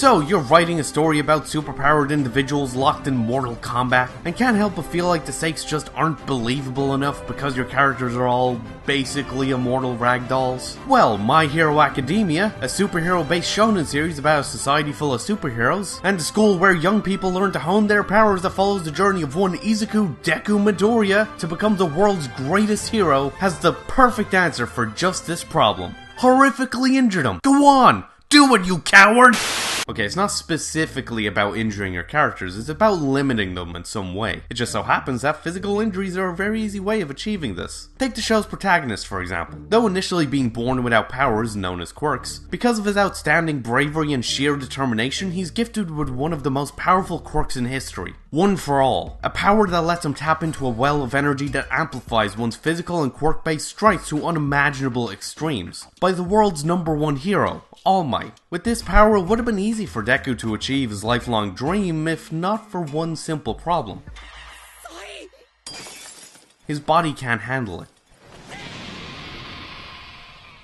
So, you're writing a story about superpowered individuals locked in mortal combat, and can't help but feel like the stakes just aren't believable enough because your characters are all basically immortal ragdolls? Well, My Hero Academia, a superhero-based shonen series about a society full of superheroes, and a school where young people learn to hone their powers that follows the journey of one Izuku Deku Midoriya to become the world's greatest hero, has the perfect answer for just this problem. Horrifically injure them. Go on! Do it, you coward! Okay, it's not specifically about injuring your characters, it's about limiting them in some way. It just so happens that physical injuries are a very easy way of achieving this. Take the show's protagonist, for example. Though initially being born without powers, known as Quirks, because of his outstanding bravery and sheer determination, he's gifted with one of the most powerful quirks in history. One for All, a power that lets him tap into a well of energy that amplifies one's physical and quirk-based strengths to unimaginable extremes. By the world's #1 hero, All Might. With this power, it would have been easy for Deku to achieve his lifelong dream if not for one simple problem. His body can't handle it.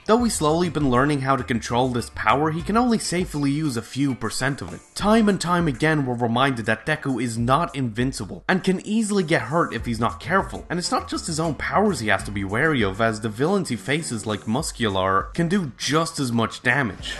Though he's slowly been learning how to control this power, he can only safely use a few % of it. Time and time again we're reminded that Deku is not invincible, and can easily get hurt if he's not careful. And it's not just his own powers he has to be wary of, as the villains he faces like Muscular can do just as much damage.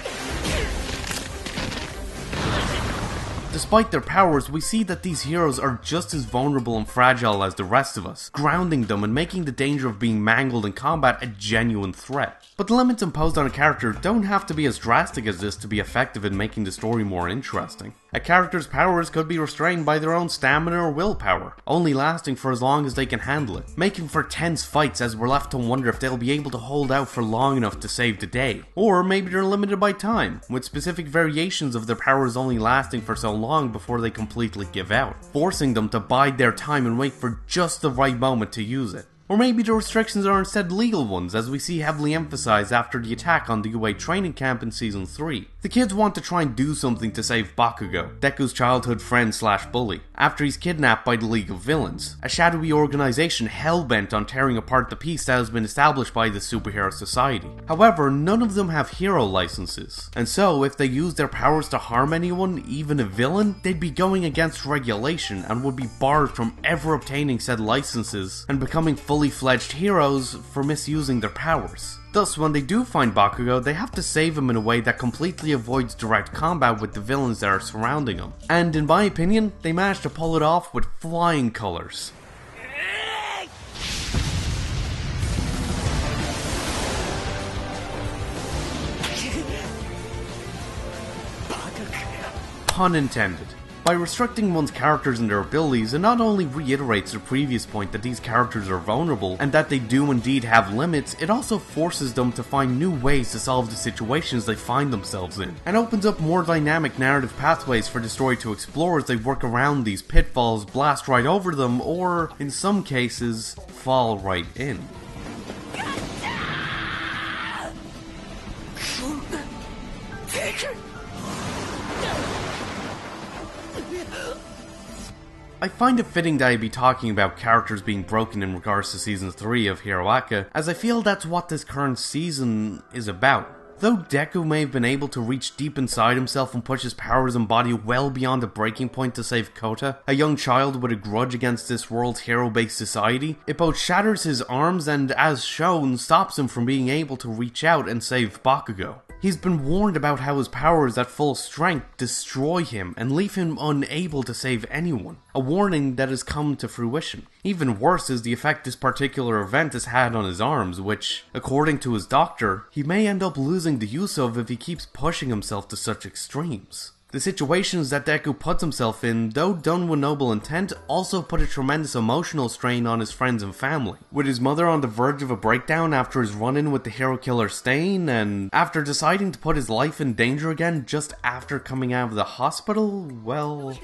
Despite their powers, we see that these heroes are just as vulnerable and fragile as the rest of us, grounding them and making the danger of being mangled in combat a genuine threat. But the limits imposed on a character don't have to be as drastic as this to be effective in making the story more interesting. A character's powers could be restrained by their own stamina or willpower, only lasting for as long as they can handle it, making for tense fights as we're left to wonder if they'll be able to hold out for long enough to save the day. Or maybe they're limited by time, with specific variations of their powers only lasting for so long before they completely give out, forcing them to bide their time and wait for just the right moment to use it. Or maybe the restrictions are instead legal ones, as we see heavily emphasized after the attack on the UA training camp in Season 3. The kids want to try and do something to save Bakugo, Deku's childhood friend slash bully, after he's kidnapped by the League of Villains, a shadowy organization hell-bent on tearing apart the peace that has been established by the superhero society. However, none of them have hero licenses, and so if they use their powers to harm anyone, even a villain, they'd be going against regulation and would be barred from ever obtaining said licenses and becoming fully fledged heroes for misusing their powers. Thus, when they do find Bakugo, they have to save him in a way that completely avoids direct combat with the villains that are surrounding him. And in my opinion, they managed to pull it off with flying colors. Pun intended. By restricting one's characters and their abilities, it not only reiterates the previous point that these characters are vulnerable and that they do indeed have limits, it also forces them to find new ways to solve the situations they find themselves in, and opens up more dynamic narrative pathways for the story to explore as they work around these pitfalls, blast right over them, or, in some cases, fall right in. I find it fitting that I be talking about characters being broken in regards to Season 3 of Hero Aka, as I feel that's what this current season is about. Though Deku may have been able to reach deep inside himself and push his powers and body well beyond the breaking point to save Kota, a young child with a grudge against this world's hero-based society, it both shatters his arms and, as shown, stops him from being able to reach out and save Bakugo. He's been warned about how his powers at full strength destroy him and leave him unable to save anyone, a warning that has come to fruition. Even worse is the effect this particular event has had on his arms, which, according to his doctor, he may end up losing the use of if he keeps pushing himself to such extremes. The situations that Deku puts himself in, though done with noble intent, also put a tremendous emotional strain on his friends and family. With his mother on the verge of a breakdown after his run-in with the hero killer Stain, and after deciding to put his life in danger again just after coming out of the hospital, well...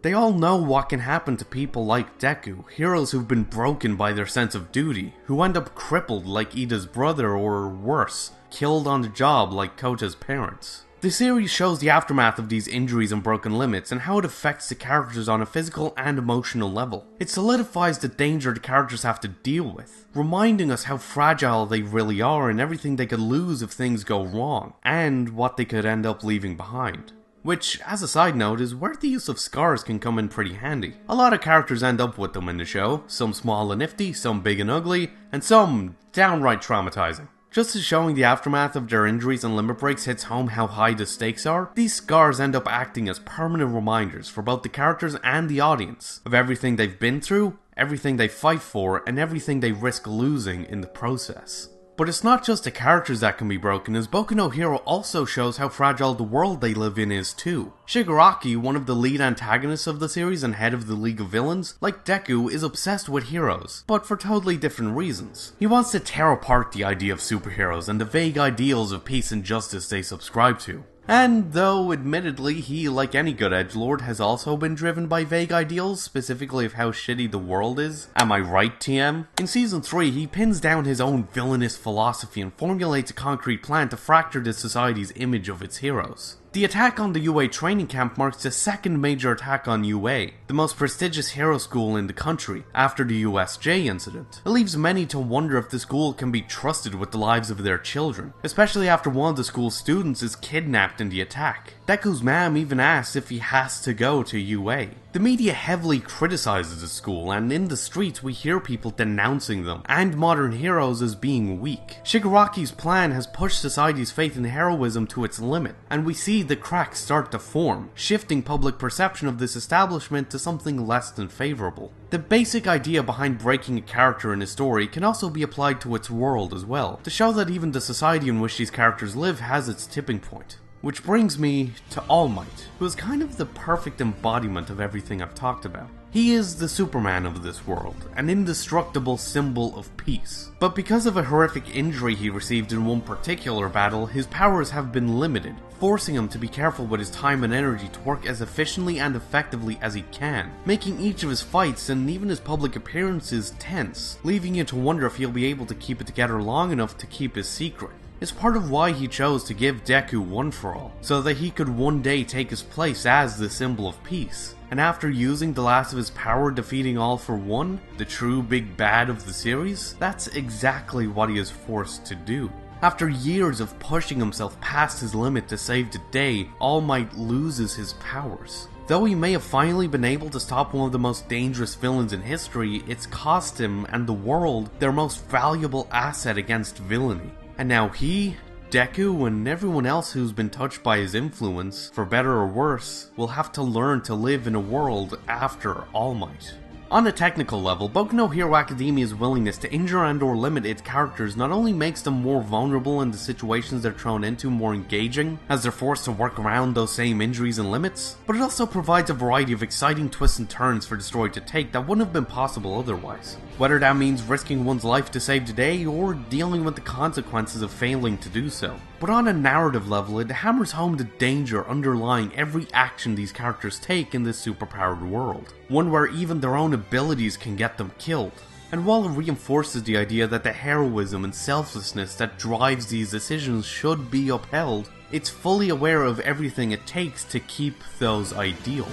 They all know what can happen to people like Deku, heroes who've been broken by their sense of duty, who end up crippled like Ida's brother or worse, killed on the job like Kota's parents. The series shows the aftermath of these injuries and broken limits and how it affects the characters on a physical and emotional level. It solidifies the danger the characters have to deal with, reminding us how fragile they really are and everything they could lose if things go wrong, and what they could end up leaving behind. Which, as a side note, is where the use of scars can come in pretty handy. A lot of characters end up with them in the show, some small and nifty, some big and ugly, and some downright traumatizing. Just as showing the aftermath of their injuries and limit breaks hits home how high the stakes are, these scars end up acting as permanent reminders for both the characters and the audience of everything they've been through, everything they fight for, and everything they risk losing in the process. But it's not just the characters that can be broken, as Boku No Hero also shows how fragile the world they live in is too. Shigaraki, one of the lead antagonists of the series and head of the League of Villains, like Deku, is obsessed with heroes, but for totally different reasons. He wants to tear apart the idea of superheroes and the vague ideals of peace and justice they subscribe to. And though, admittedly, he, like any good edgelord, has also been driven by vague ideals, specifically of how shitty the world is. Am I right, TM? In Season 3, he pins down his own villainous philosophy and formulates a concrete plan to fracture the society's image of its heroes. The attack on the UA training camp marks the second major attack on UA, the most prestigious hero school in the country, after the USJ incident. It leaves many to wonder if the school can be trusted with the lives of their children, especially after one of the school's students is kidnapped in the attack. Deku's mom even asks if he has to go to UA. The media heavily criticizes the school, and in the streets we hear people denouncing them, and modern heroes as being weak. Shigaraki's plan has pushed society's faith in heroism to its limit, and we see the cracks start to form, shifting public perception of this establishment to something less than favorable. The basic idea behind breaking a character in a story can also be applied to its world as well, to show that even the society in which these characters live has its tipping point. Which brings me to All Might, who is kind of the perfect embodiment of everything I've talked about. He is the Superman of this world, an indestructible symbol of peace. But because of a horrific injury he received in one particular battle, his powers have been limited, forcing him to be careful with his time and energy to work as efficiently and effectively as he can, making each of his fights and even his public appearances tense, leaving you to wonder if he'll be able to keep it together long enough to keep his secret. It's part of why he chose to give Deku One for All, so that he could one day take his place as the symbol of peace. And after using the last of his power defeating All for One, the true big bad of the series, that's exactly what he is forced to do. After years of pushing himself past his limit to save the day, All Might loses his powers. Though he may have finally been able to stop one of the most dangerous villains in history, it's cost him and the world their most valuable asset against villainy. And now he, Deku, and everyone else who's been touched by his influence, for better or worse, will have to learn to live in a world after All Might. On a technical level, Boku no Hero Academia's willingness to injure and or limit its characters not only makes them more vulnerable and the situations they're thrown into more engaging, as they're forced to work around those same injuries and limits, but it also provides a variety of exciting twists and turns for the story to take that wouldn't have been possible otherwise. Whether that means risking one's life to save the day, or dealing with the consequences of failing to do so. But on a narrative level, it hammers home the danger underlying every action these characters take in this superpowered world. One where even their own abilities can get them killed. And while it reinforces the idea that the heroism and selflessness that drives these decisions should be upheld, it's fully aware of everything it takes to keep those ideals.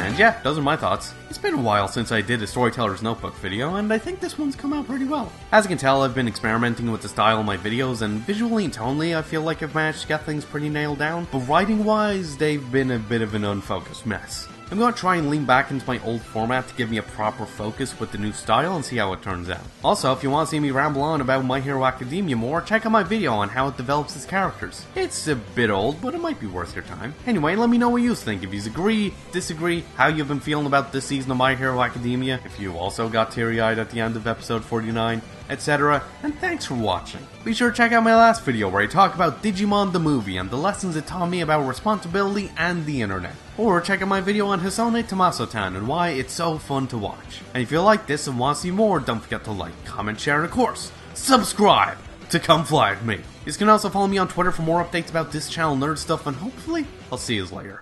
And yeah, those are my thoughts. It's been a while since I did a Storyteller's Notebook video, and I think this one's come out pretty well. As you can tell, I've been experimenting with the style of my videos, and visually and tonally I feel like I've managed to get things pretty nailed down, but writing-wise, they've been a bit of an unfocused mess. I'm going to try and lean back into my old format to give me a proper focus with the new style and see how it turns out. Also, if you want to see me ramble on about My Hero Academia more, check out my video on how it develops its characters. It's a bit old, but it might be worth your time. Anyway, let me know what you think. If you agree, disagree, how you've been feeling about this season of My Hero Academia, if you also got teary-eyed at the end of episode 49, etc. And thanks for watching. Be sure to check out my last video where I talk about Digimon the movie and the lessons it taught me about responsibility and the internet. Or check out my video on Hisone Tamaso-tan and why it's so fun to watch. And if you like this and want to see more, don't forget to like, comment, share, and of course, subscribe to come fly with me. You can also follow me on Twitter for more updates about this channel, nerd stuff, and hopefully, I'll see you later.